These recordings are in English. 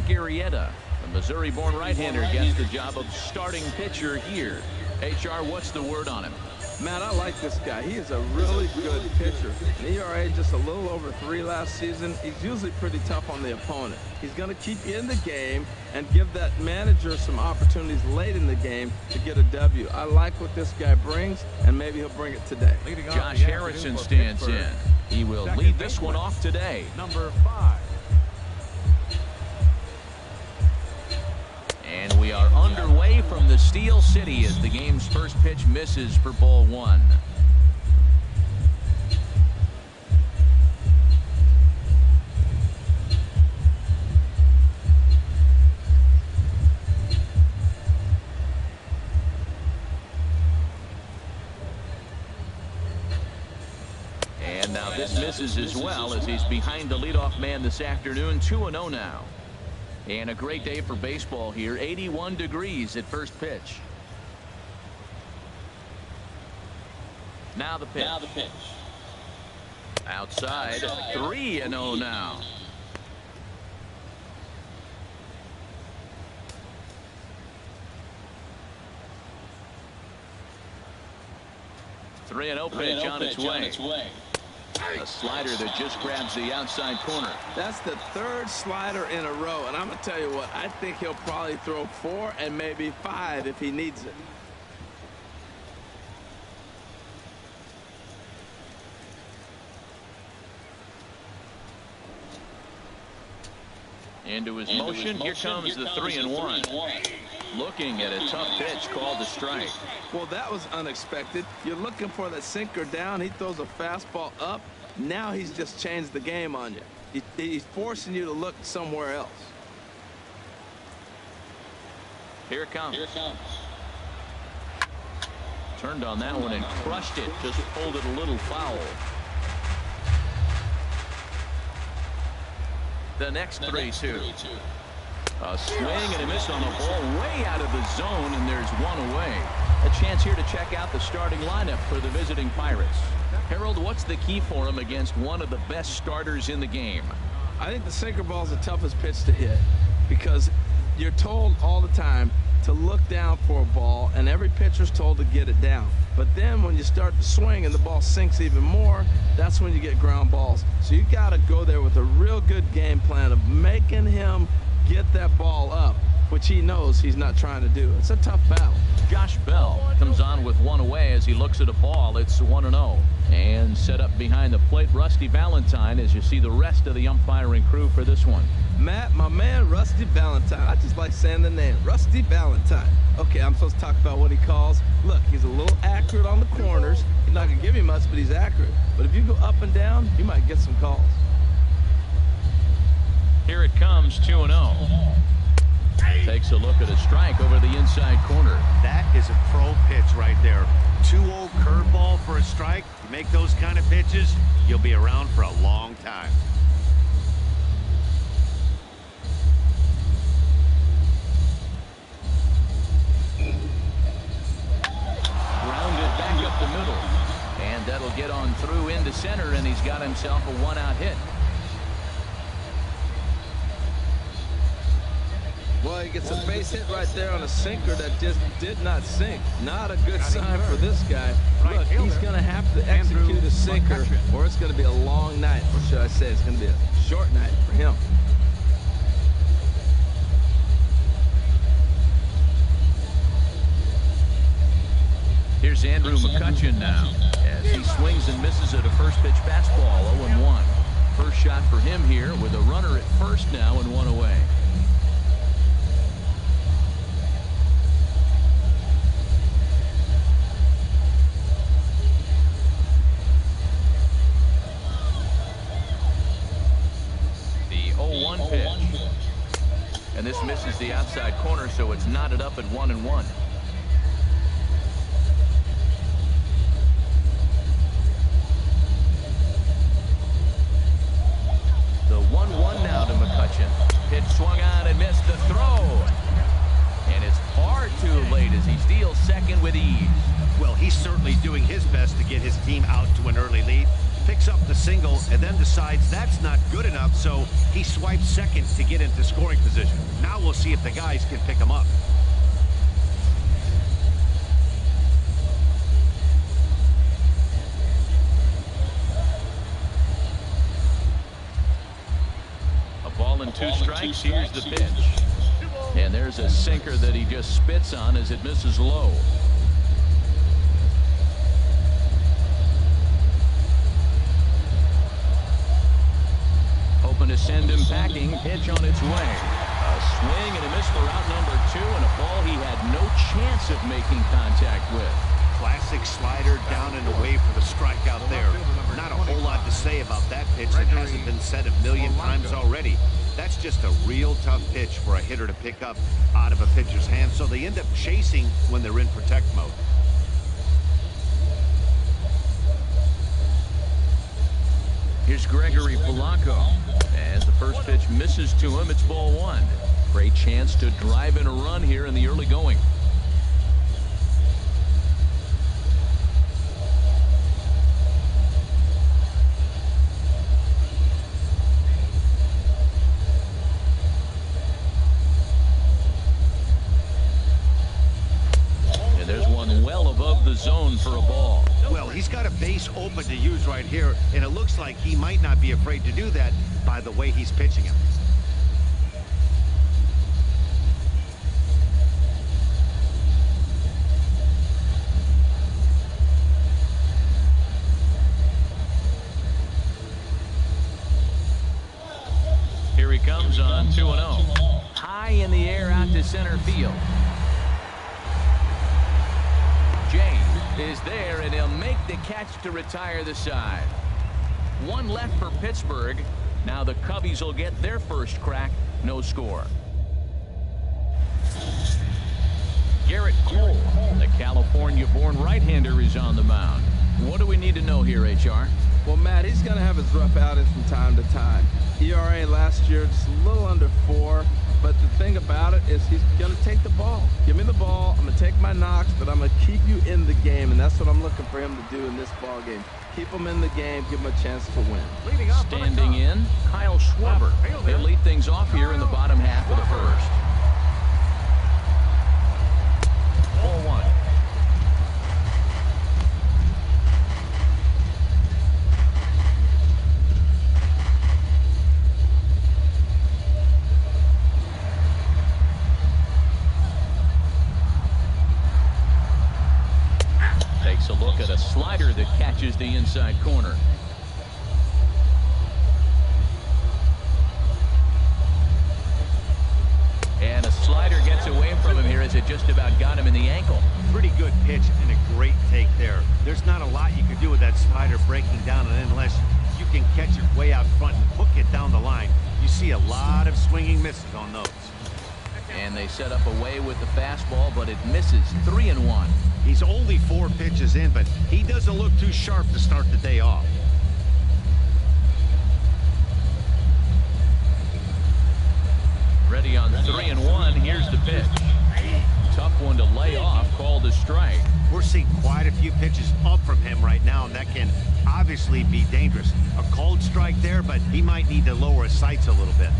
Frank Arrieta, the Missouri-born right-hander, gets the job of starting pitcher here. HR, what's the word on him? Matt, I like this guy. He is a really good pitcher. An ERA just a little over 3 last season. He's usually pretty tough on the opponent. He's going to keep you in the game and give that manager some opportunities late in the game to get a W. I like what this guy brings, and maybe he'll bring it today. Josh Harrison stands in. He will lead this one off today. Number 5. And we are underway from the Steel City as the game's first pitch misses for ball 1. And now this misses as well as he's behind the leadoff man this afternoon. 2-0 now. And a great day for baseball here. 81 degrees at first pitch. Now the pitch. Outside. 3-0 now. Three and 0 pitch on its way. A slider that just grabs the outside corner. That's the 3rd slider in a row, and I'm going to tell you what, I think he'll probably throw 4 and maybe 5 if he needs it. Into his motion. Here comes the 3-1. Looking at a tough pitch called a strike. Well, that was unexpected. You're looking for that sinker down. He throws a fastball up. Now he's just changed the game on you. He's forcing you to look somewhere else. Here it comes. Turned on that one and crushed it. Just pulled it a little foul. The next 3-2. A swing and a miss on the ball way out of the zone, and there's one away. A chance here to check out the starting lineup for the visiting Pirates. Harold, what's the key for him against one of the best starters in the game? I think the sinker ball is the toughest pitch to hit because you're told all the time to look down for a ball, and every pitcher's told to get it down. But then when you start to swing and the ball sinks even more, that's when you get ground balls. So you got to go there with a real good game plan of making him get that ball up, which he knows he's not trying to do. It's a tough battle. Josh Bell comes on with one away as he looks at a ball. It's 1-0. And set up behind the plate, Rusty Valentine, as you see the rest of the umpiring crew for this one. Matt, my man, Rusty Valentine. I just like saying the name, Rusty Valentine. Okay, I'm supposed to talk about what he calls. Look, he's a little accurate on the corners. He's not going to give you much, but he's accurate. But if you go up and down, you might get some calls. Here it comes, 2-0. Takes a look at a strike over the inside corner. That is a pro pitch right there. 2-0 curveball for a strike. You make those kind of pitches, you'll be around for a long time. Grounded back up the middle. And that'll get on through into center, and he's got himself a one-out hit. Well, he gets a base hit right there on a sinker that just did not sink. Not a good sign for this guy. Look, he's going to have to execute a sinker, or it's going to be a long night. Or should I say it's going to be a short night for him. Here's Andrew McCutcheon now as he swings and misses at a first pitch fastball. 0-1. First shot for him here with a runner at first now and one away. Pitch. And this misses the outside corner, so it's knotted up at 1-1. The 1-1 now to McCutcheon. Pitch swung on and missed the throw. And it's far too late as he steals second with ease. Well, he's certainly doing his best to get his team out to an early lead. picks up the single, and then decides that's not good enough, so he swipes second to get into scoring position. Now we'll see if the guys can pick him up. A ball and 2 strikes. Here's the pitch. And there's a sinker that he just spits on as it misses low. Hoping to send him packing. Pitch on its way. A swing and a miss for out number 2, and a ball he had no chance of making contact with. Classic slider down and away for the strikeout there. Not a whole lot to say about that pitch that hasn't been said a million times already. That's just a real tough pitch for a hitter to pick up out of a pitcher's hand, so they end up chasing when they're in protect mode. Here's Gregory Polanco. As the first pitch misses to him, it's ball 1. Great chance to drive in a run here in the early going. And there's one well above the zone for a ball. Well, he's got a base open to use right here, and it looks like he might not be afraid to do that by the way he's pitching him. Here he comes on 2-0. High in the air out to center field. Jay is there, and he'll make the catch to retire the side. 1 left for Pittsburgh. Now the Cubbies will get their first crack. No score. Garrett Cole, the California-born right-hander, is on the mound. What do we need to know here, HR? Well, Matt, he's going to have his rough outings from time to time. ERA last year just a little under 4. But the thing about it is he's going to take the ball. Give me the ball. I'm going to take my knocks, but I'm going to keep you in the game, and that's what I'm looking for him to do in this ball game. Keep him in the game, give him a chance to win. Standing in, Kyle Schwarber. He'll lead things off here in the bottom half of the first. 4-1. Takes a look at a slider that catches the inside corner. And a slider gets away from him here as it just about got him in the ankle. Pretty good pitch and a great take there. There's not a lot you can do with that slider breaking down, and unless you can catch it way out front and hook it down the line, you see a lot of swinging misses on those. And they set up away with the fastball, but it misses. 3-1. He's only 4 pitches in, but he doesn't look too sharp to start the day off. Ready on 3-1. Here's the pitch. Tough one to lay off, called a strike. We're seeing quite a few pitches up from him right now, and that can obviously be dangerous. A called strike there, but he might need to lower his sights a little bit.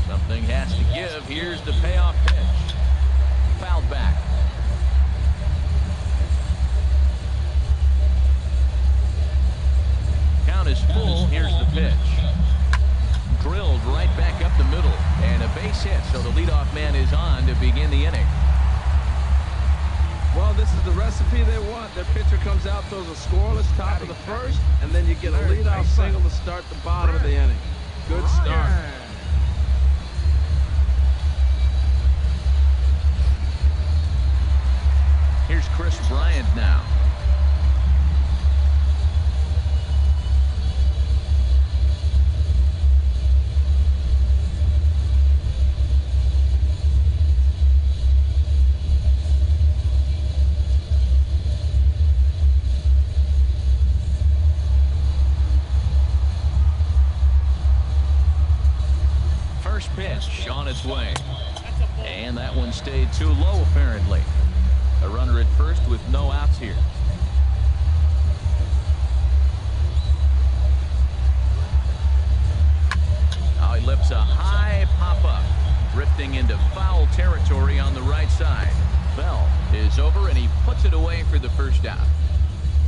Something has to give. Here's the payoff pitch. Fouled back. Count is full. Here's the pitch. Drilled right back up the middle. And a base hit, so the leadoff man is on to begin the inning. Well, this is the recipe they want. Their pitcher comes out, throws a scoreless top of the first, and then you get a leadoff single to start the bottom of the inning. Good start. Here's Chris Bryant now. First pitch on its way. And that one stayed too low, apparently. A runner at first with no outs here. drifting into foul territory on the right side. Bell is over, and he puts it away for the first down.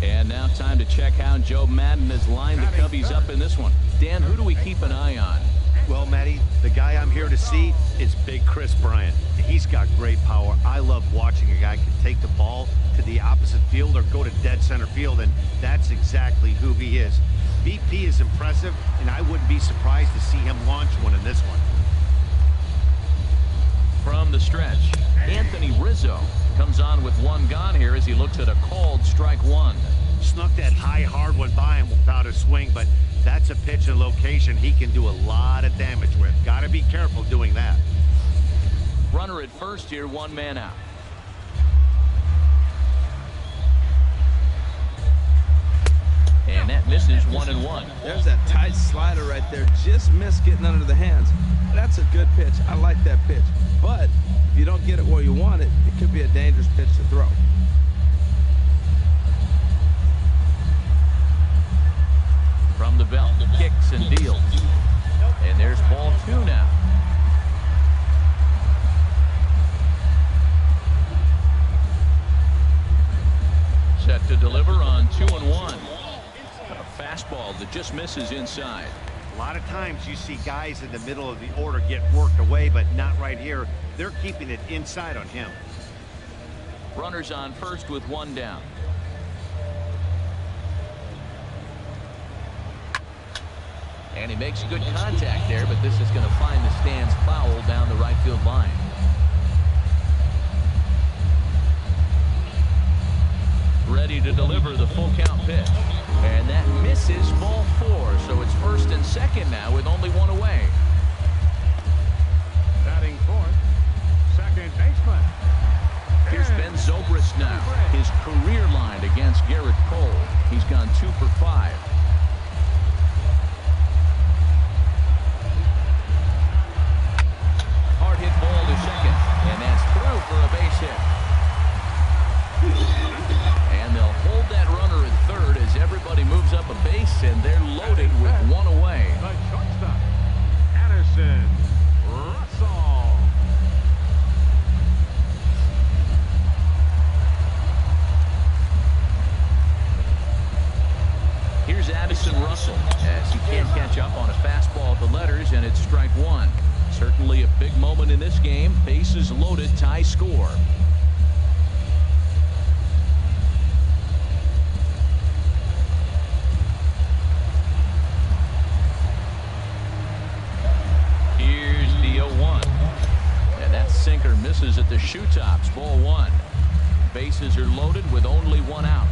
And now time to check how Joe Madden has lined the Cubbies up in this one. Dan, who do we keep an eye on? Well, Matty, the guy I'm here to see is Big Chris Bryant. He's got great power. I love watching a guy can take the ball to the opposite field or go to dead center field, and that's exactly who he is. BP is impressive, and I wouldn't be surprised to see him launch one in this one. From the stretch, Anthony Rizzo comes on with one gone here as he looks at a called strike one. Snuck that high hard one by him without a swing, but that's a pitch and location he can do a lot of damage with. Got to be careful doing that. Runner at first here, one man out. And that misses 1-1. There's that tight slider right there. Just missed getting under the hands. That's a good pitch. I like that pitch. But if you don't get it where you want it, it could be a dangerous pitch to throw. From the belt, kicks and deals. And there's ball 2 now. Set to deliver on 2-1. A fastball that just misses inside. A lot of times you see guys in the middle of the order get worked away, but not right here. They're keeping it inside on him. Runners on first with one down. And he makes good contact there, but this is going to find the stands foul down the right field line. Ready to deliver the full count pitch. And that misses, ball 4. So it's first and second now with only one away. Batting fourth, second baseman. Here's Ben Zobrist now. His career line against Garrett Cole. He's gone 2 for 5. Hard hit ball to second. And that's through for a base hit. And they'll hold that runner at third as everybody moves up a base, and they're loaded with one away. The shortstop, Addison Russell. Here's Addison Russell as he can't catch up on a fastball at the letters, and it's strike 1. Certainly a big moment in this game. Bases loaded, tie score. Here's the 0-1. And that sinker misses at the shoe tops. Ball 1. Bases are loaded with only one out.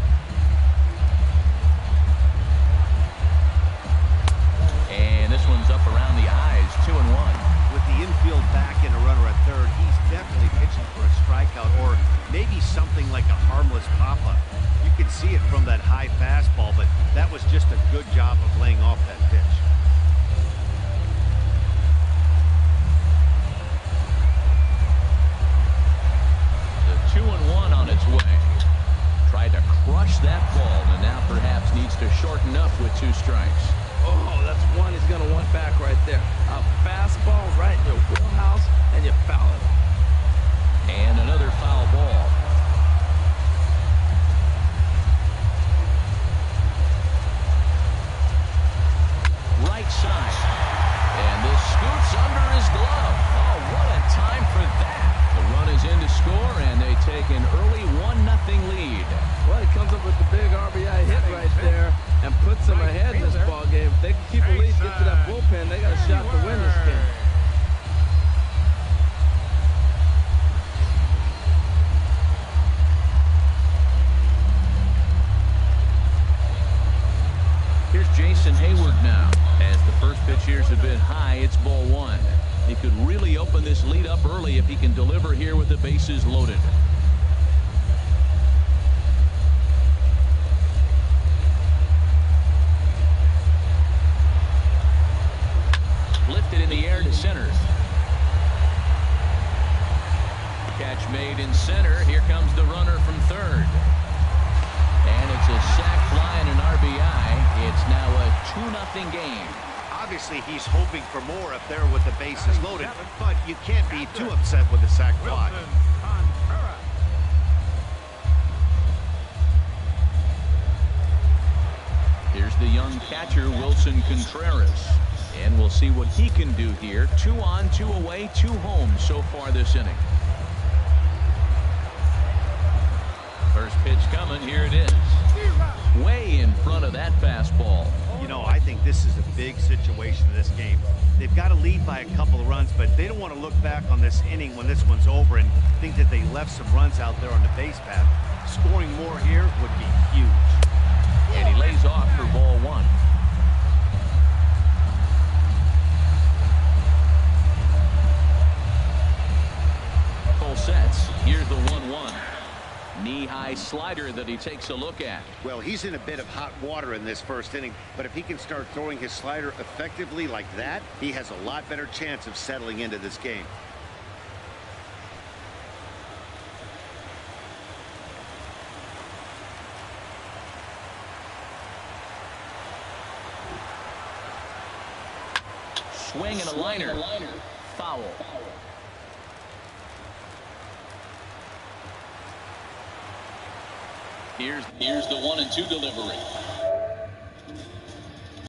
And this one's up around the eyes. 2-1. With the infield back and a runner at third, he's definitely pitching for a strikeout or maybe something like a harmless pop-up. You can see it from that high fastball, but that was just a good job of laying off that pitch. The 2-1 on its way. Tried to crush that ball, and now perhaps needs to shorten up with 2 strikes. Oh, that's one he's going to want back right there. A fastball right in your wheelhouse, and you foul it. And another foul ball. Right side. And this scoots under his glove. Oh, what a time for that. The run is in to score, and they take an early 1-0 lead. Well, he comes up with the big RBI hit right there and puts them ahead in this ball game. If they can keep a lead, get to that bullpen, they got a shot to win this game. Here's Jason Hayward now. As the first pitch here's a bit high, it's ball 1. He could really open this lead up early if he can deliver here with the bases loaded. Lifted in the air to center. Catch made in center. Here comes the runner from third. And it's a sac fly and an RBI. It's now a 2-0 game. Obviously, he's hoping for more up there with the bases loaded, but you can't be too upset with the sac fly. Here's the young catcher, Wilson Contreras. And we'll see what he can do here. 2 on, 2 away, 2 home so far this inning. First pitch coming. Here it is. Way in front of that fastball. You know, I think this is a big situation in this game. They've got to lead by a couple of runs, but they don't want to look back on this inning when this one's over and think that they left some runs out there on the base path. Scoring more here would be huge. And he lays off for ball 1. Full sets. Here's the 1-1. Knee-high slider that he takes a look at. Well, he's in a bit of hot water in this first inning, but if he can start throwing his slider effectively like that, he has a lot better chance of settling into this game. Swing and a liner. Foul. Here's the 1-2 delivery.